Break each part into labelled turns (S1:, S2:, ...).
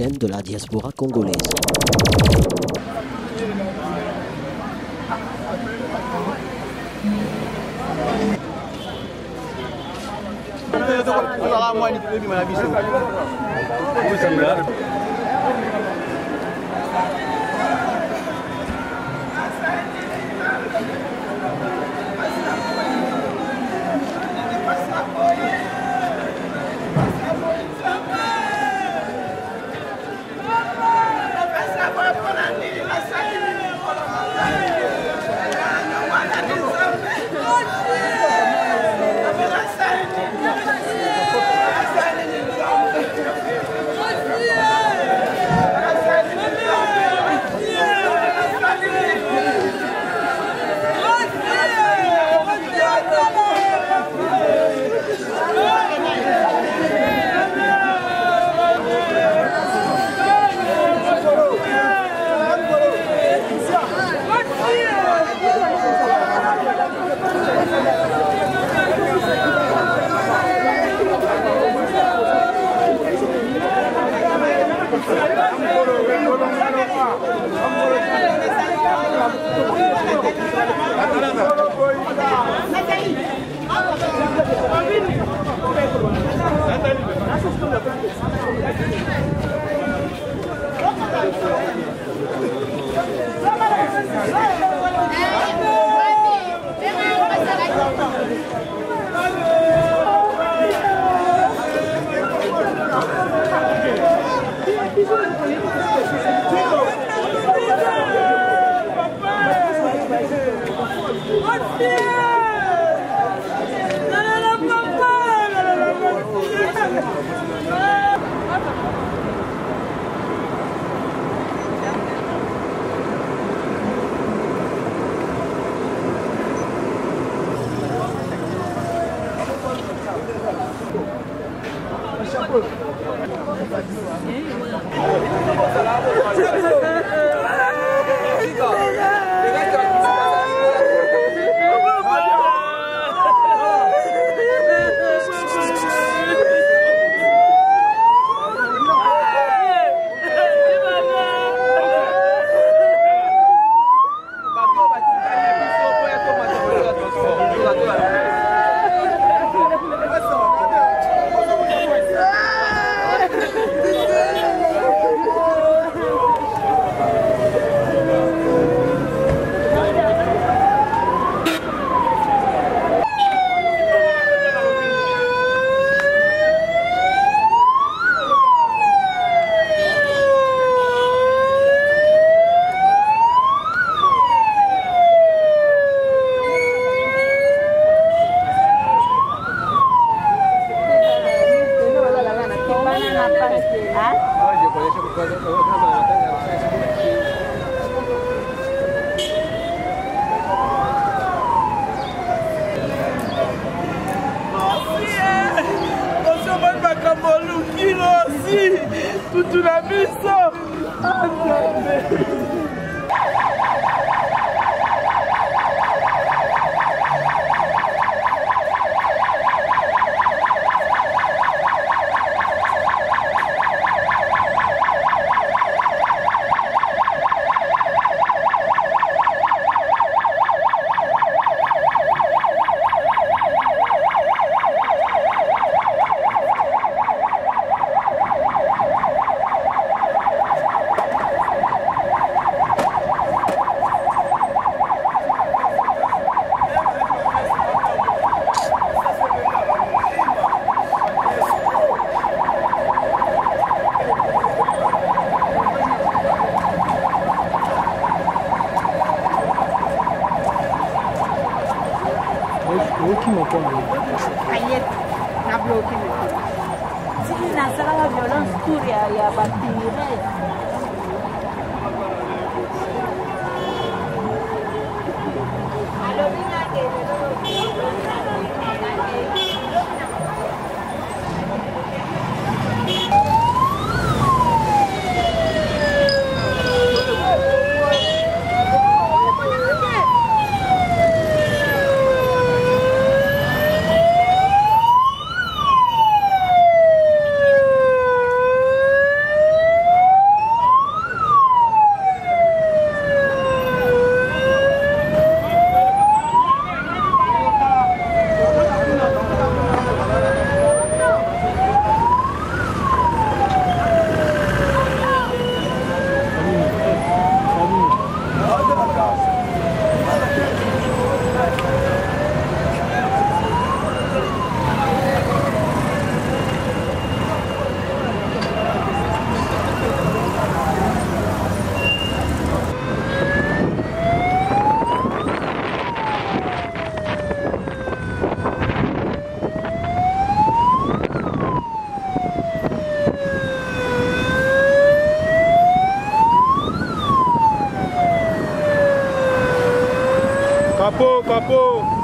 S1: chaîne de la diaspora congolaise. papo.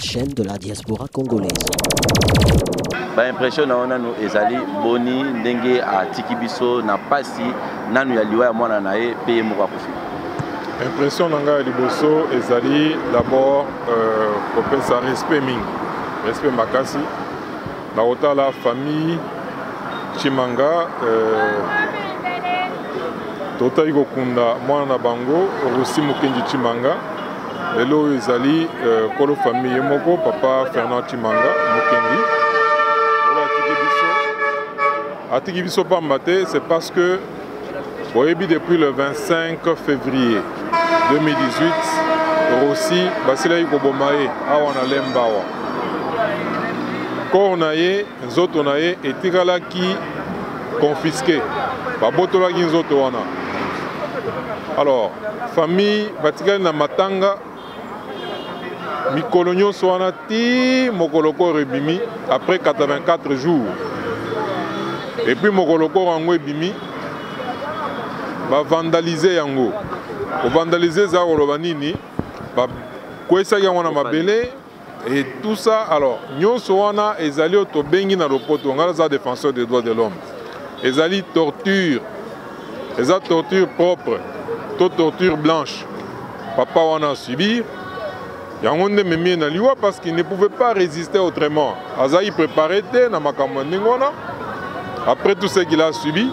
S1: chaîne de la diaspora congolaise.
S2: Impression na nous ezali boni ndenge a tikibiso na pasi nanu ya liwa ya mwana na ye paye moko akufi.
S3: Impression nanga ya liboso ezali d'abord kopesa respect mingi, respect makasi na otala famille Chimanga totai kokunda mwana na bango Rosi Mukendi Chimanga lelo ezali kolo famille moko papa Fernand Chimanga Mukendi. Atiki biso pambate, c'est parce que depuis le 25 février 2018 Rossi basila ikobomaye awa na lembawa ko naye nzoto naye etikala ki confisqué babotola ki nzoto wana. Alors famille batikali na matanga mikolo nyonso wana ti mokoloko rebimi après 84 jours. Et puis mokoloko rango ebimi ba vandaliser yango. Ko vandaliser za koloba nini ba kwesa yango na mabele et tout ça. Alors nyonso wana ezali otobengi na lopoto ngala za défenseur des droits de l'homme. Ezali torture. Eza torture propre, to torture blanche. Papa wana subir yango nde memi na liwa parce qu'il ne pouvait pas résister autrement. Azaï préparé te na makambo ndingona. Après tout ce qu'il a subi,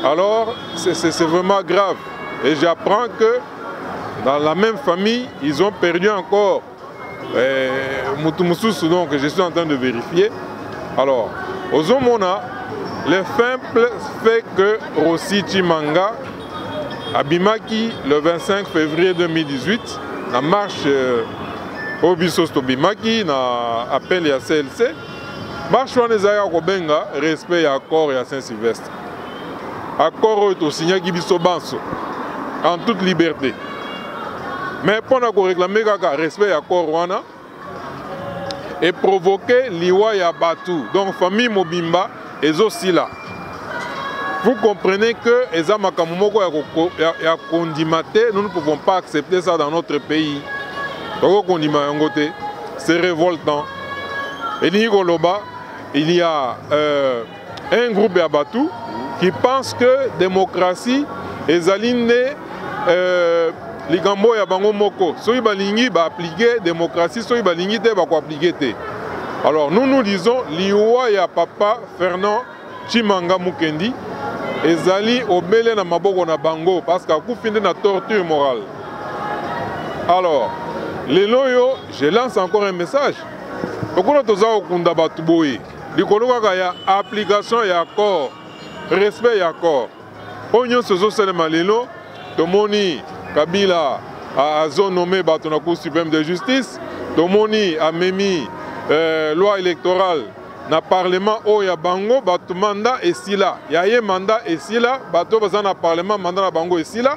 S3: alors c'est vraiment grave. Et j'apprends que dans la même famille, ils ont perdu encore Moutoumousou, donc je suis en train de vérifier. Alors, aux Omona, le simple fait que Rossi Chimanga Abimaki le 25 février 2018, la marche au Bissos Tobimaki, na appel à CLC. Marche wana ezali ya kobenga respect ya accord ya Saint-Sylvestre. Accord oyo tosignaki biso banso en toute liberté. Mais mpona koréclame kaka respect ya accord wana et provoquer liwa ya batu. Donc famille mobimba ezosila. Vous comprenez que eza makambo moko ya kondimate, nous ne pouvons pas accepter ça dans notre pays. Donc kondima yango te, c'est révoltant. Et Nigoloba, il y a un groupe à Batou qui pense que démocratie est alignée Ligambo ya bango moko. Soy balingi ba appliquer démocratie, soy balingi te ba ko appliquer te. Alors nous disons liwa ya papa Fernand Chimanga Mukendi ezali obele na maboko na bango parce qu'à coup finde na torture morale. Alors les loyo, je lance encore un message. Pourquoi nous avons kunda batuboyi? Likolo kaka ya application ya accord, respect ya accord. Onyo sozo selema lelo, tomoni Kabila a nommé bato na Cour suprême de justice, tomoni a memi loi électorale na parlement oya bango bato mandat esila. Ya ye mandat esila, bato baza na parlement mandat na bango esila.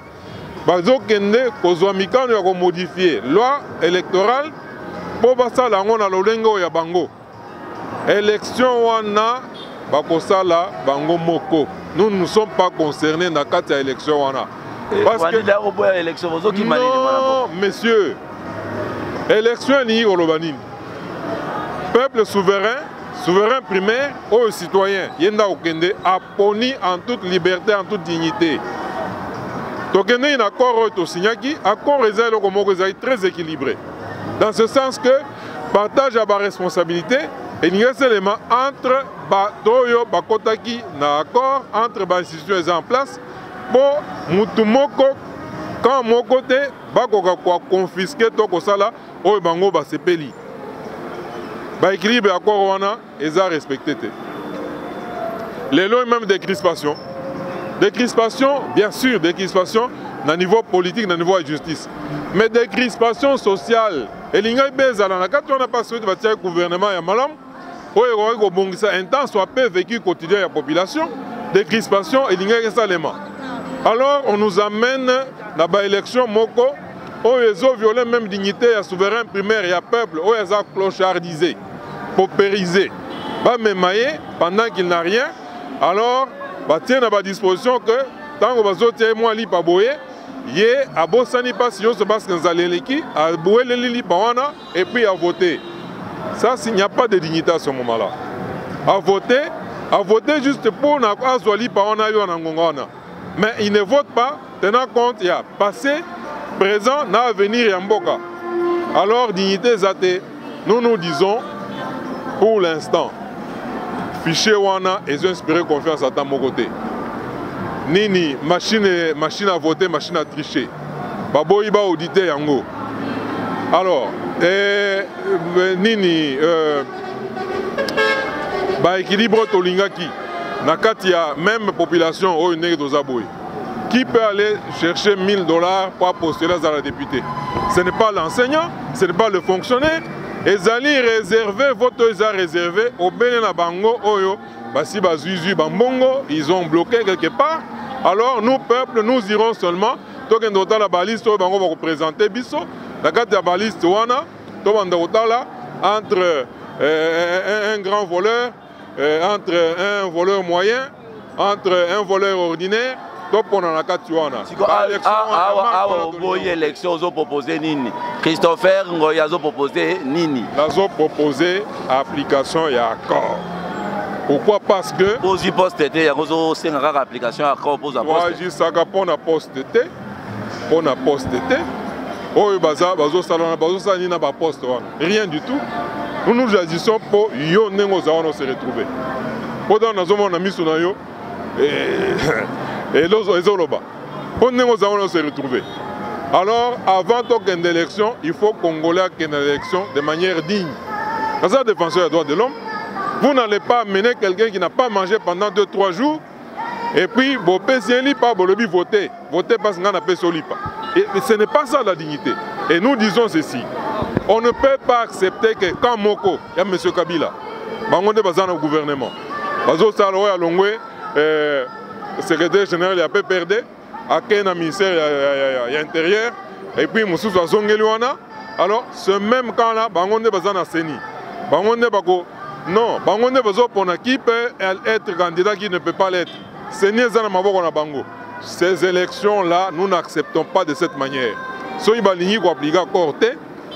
S3: Bazo kende kozwa mikano ya ko modifier loi électorale. Po basala yango na lolengo ya bango. Élection wana bakosala bango moko. Nous ne sommes pas concernés dans kati ya élection wana. Parce que non, messieurs, élection ni olobanini. Peuple souverain, souverain primaire, aux citoyens, yenda okende aponi en toute liberté, en toute dignité. Tokende un accord to signaki, accord ezali komoko ezali très équilibré. Dans ce sens que partage à ma responsabilité et il y a seulement entre Batoyo Bakotaki na accord entre les institutions en place pour Moutoumoko quand mon côté Bakoka confisquer toko sala o bango ba sepeli. Ba équilibre accord wana eza respecté. Les lois même des crispations. Des crispations, bien sûr, des crispations au niveau politique, au niveau de la justice. Mais des crispations sociales. Et l'ingay bezala na quand on a passé le gouvernement ya malam, un temps soit peu vécu quotidien de la population, des crispations et l'ingay salema. Alors on nous amène dans l'élection moko, où ils ont violé même dignité à souverain primaire et à peuple, où ils ont clochardisé, paupérisé. Bah mais pendant qu'il n'a rien, alors bah tient à disposition que tant que vous avez moi li pas boyer. Yé a bossani pas si on se passe que nous allons l'équipe, à bouer les lili bawana et puis à voter. Ça, il n'y a pas de dignité à ce moment-là. À voter juste pour Azwali mais ils ne votent pas, tenant compte, il y a passé, présent, avenir et Mboka. Alors, dignité Zate, nous disons, pour l'instant, fichier Wana, ils ont inspiré confiance à mon côté. Nini, machine à voter, machine à tricher. Babo Iba audité Yango. Alors, Nini, équilibre Tolingaki. Nakati a même population au Zaboui. Qui peut aller chercher $1000 pour postuler à la députée? Ce n'est pas l'enseignant, ce n'est pas le fonctionnaire. Ils allaient réserver, vote ils ont réservé au Bénin Bango, Oyo, Basi Bazuzu, Bambongo, ils ont bloqué quelque part. Alors nous, peuple, nous irons seulement. Donc on a la balise, on va représenter Bisso. La carte de la balise, entre un grand voleur, entre un voleur moyen, entre un voleur ordinaire. Donc on a la carte
S2: élection, ils ont proposé Nini. Christopher Ngoya a proposé Nini.
S3: Ils ont proposé application et accord. Pourquoi? Parce que...
S2: Pour y poster, il y a une application à accord pour la poste.
S3: Moi, je sais qu'on a posté. On a posté. Oh, rien du tout. Nous nous agissons pour yo nengo zawana se retrouver. Pendant nous avons mis sur yo et les oloba. Pour nengo zawana se retrouver. Alors, avant une élection, il faut Congolais qu'il y ait une élection de manière digne. Dans un défenseur des droits de l'homme, vous n'allez pas amener quelqu'un qui n'a pas mangé pendant 2-3 jours et puis vous ne pas voter. Voter parce qu'on a payé solipa. Et ce n'est pas ça la dignité. Et nous disons ceci. On ne peut pas accepter que quand Moko, il y a M. Kabila, on est au gouvernement. Bazo Saloé Alongwe, le secrétaire général, il a peu perdu. À quel ministère il y a intérieur. Et puis Moussou Zongeliwana. Alors, ce même camp-là, on est à Seni. Non, on est besoin pour qui peut être candidat qui ne peut pas l'être. Seni Bango. Ces élections-là, nous n'acceptons pas de cette manière. Si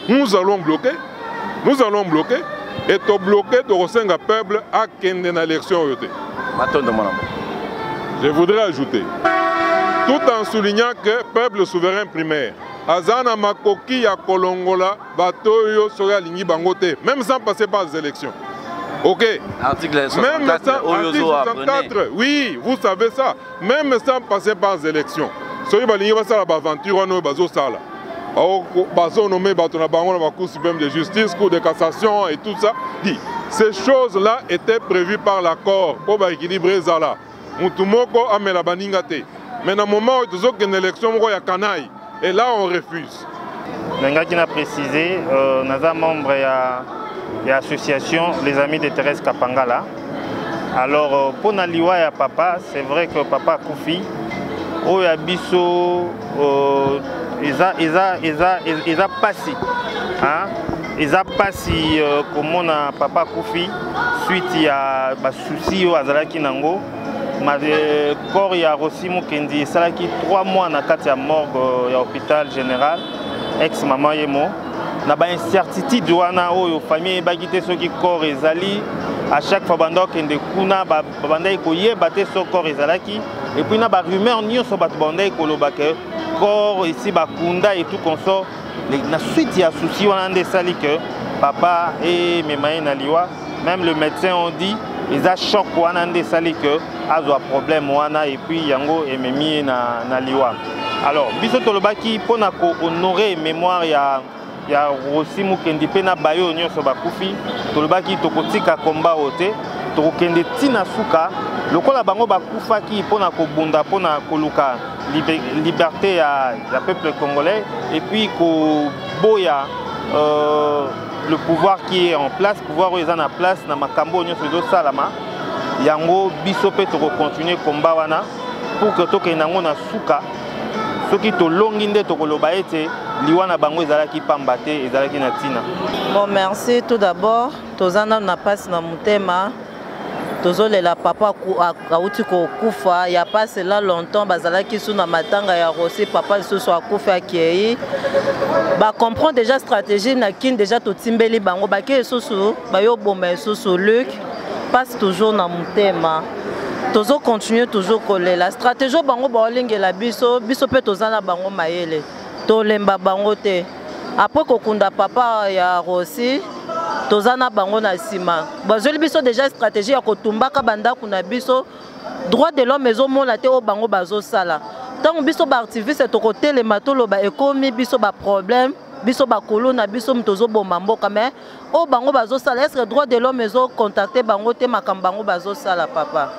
S3: nous allons bloquer. Nous allons bloquer. Et to bloquer de Rosenga peuple à une élection. Je voudrais ajouter, tout en soulignant que peuple souverain primaire, Azana Makoki ya Kolongola, Batoyo Soya Lingi Bangote, même sans passer par les élections. Ok.
S2: Article 64,
S3: même sans, article 64, oui, vous savez ça. Même sans passer par les élections. Soya Balingi va faire l'aventure, on va faire ça. Bazo nommé Batona Bango, la Cour suprême de justice, Cour de cassation et tout ça. Dit, ces choses-là étaient prévues par l'accord pour équilibrer Zala. Moutumoko amela baningate. Mais dans le moment où il y a une élection, il y a canaille. Et là, on refuse.
S4: Qui a précisé, nous sommes membres de l'association Les Amis de Thérèse Kapangala. Alors, pour Naliwa et papa, c'est vrai que papa a Koufi. Il y a Bisso, ils ont passé. Ils ont passé comme on a papa Koufi, suite il y a des soucis au Azalaki Nango. Le corps y a aussi Mukendi, ça qui 3 mois na kati ya morgue ya hôpital général ex maman yemo na ba incertitude wana oyo famille bagité soki corps ezali à chaque fois bando kende kuna bandai ko yeba te so corps ezalaki et puis na ba rumeur nyonso bat bandai ko lobaka corps ici ba kunda et tout consort na suite ya souci wana nde sali que papa et memaye na liwa même le médecin ont dit ils ont choc wana nde sali que azo problème wana et puis yango ememi na liwa. Alors biso tolobaki pona ko honorer mémoire ya Rossi Mukendi pe na bayo nyonso bakufi tolobaki tokotika komba ote tokokende tina suka lokola bango bakufaki pona ko bunda pona koluka liberté ya peuple congolais et puis ko boya le pouvoir qui est en place, pouvoir où ils sont en place na makambo nyonso do salama yango biso pe to continuer combat wana pour que to ke nango na suka soki to longi nde to koloba ete liwana bango ezalaki pamba te ezalaki na tina.
S5: Bon, merci tout d'abord tozana na passe na mutema tozolela papa akauti kokufa ya passe là longtemps bazalaki sous na matanga ya Rossi papa lisusu akufa akei ba comprendre déjà stratégie na kin déjà totimbeli bango bake lisusu bayo boma lisusu Luc passe toujours na mutema tozo continuer toujours kolela stratégie bango baolingela biso pe tozana bango mayele tolemba bango te après kokunda papa ya Rossi tozana bango na sima bazoli biso déjà stratégie ya kotumbaka banda kuna biso droit de l'homme ezomona te o bango bazosala tant biso ba activiste tokotelema toloba ekomi biso ba problème biso ba kolona biso mtozo bomba mboka mais o bango bazosala est-ce que droit de l'homme ezo contacter bango te makambo bango bazosala papa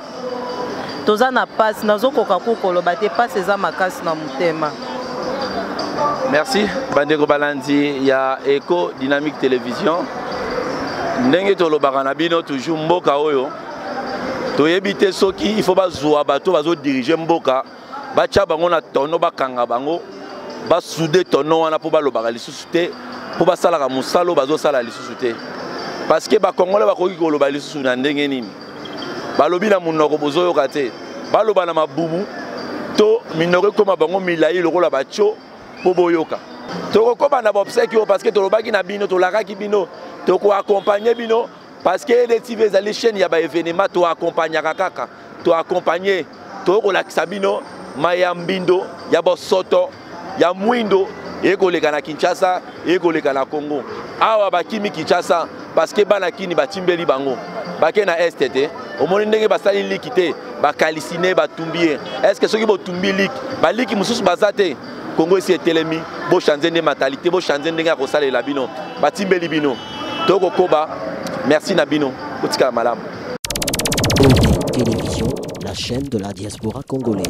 S5: tozana passe nazo koka koloba te passe eza makasi na mutema.
S2: Merci bandeko balandi ya Eco Dynamique Télévision ndenge tolobaka na bino toujours mboka oyo toyebite soki il faut bazwa bato bazo diriger mboka bacha bango na tono bakanga bango basude tono wana po balobaka lisusu te po basalaka musalo bazosala lisusu te parce que bakongole bakoki koloba lisusu na ndenge nini balobi na munoko bozoyoka te baloba na mabubu to minoko koma bango milai lokola bacho po boyoka tokokoba na bobseki parce que tolobaki na bino tolakaki bino toko accompagner bino parce que les TV les chaînes ya ba événement to accompagner kaka to accompagner to kolakisa bino mayambindo ya bosoto ya mwindo ekoleka na Kinshasa ekoleka na Congo awa bakimi Kinshasa parce que bana kini batimbeli bango bake na STT omoni ndenge basali likite bakalicine batumbie est-ce que soki botumbi lik baliki mususu bazate Congo esi etelemi bo changer de mentalité bo changer ndenge ya kosalela bino batimbeli bino toko koba merci na bino otika malamu.
S1: Télévision, la chaîne de la diaspora congolaise.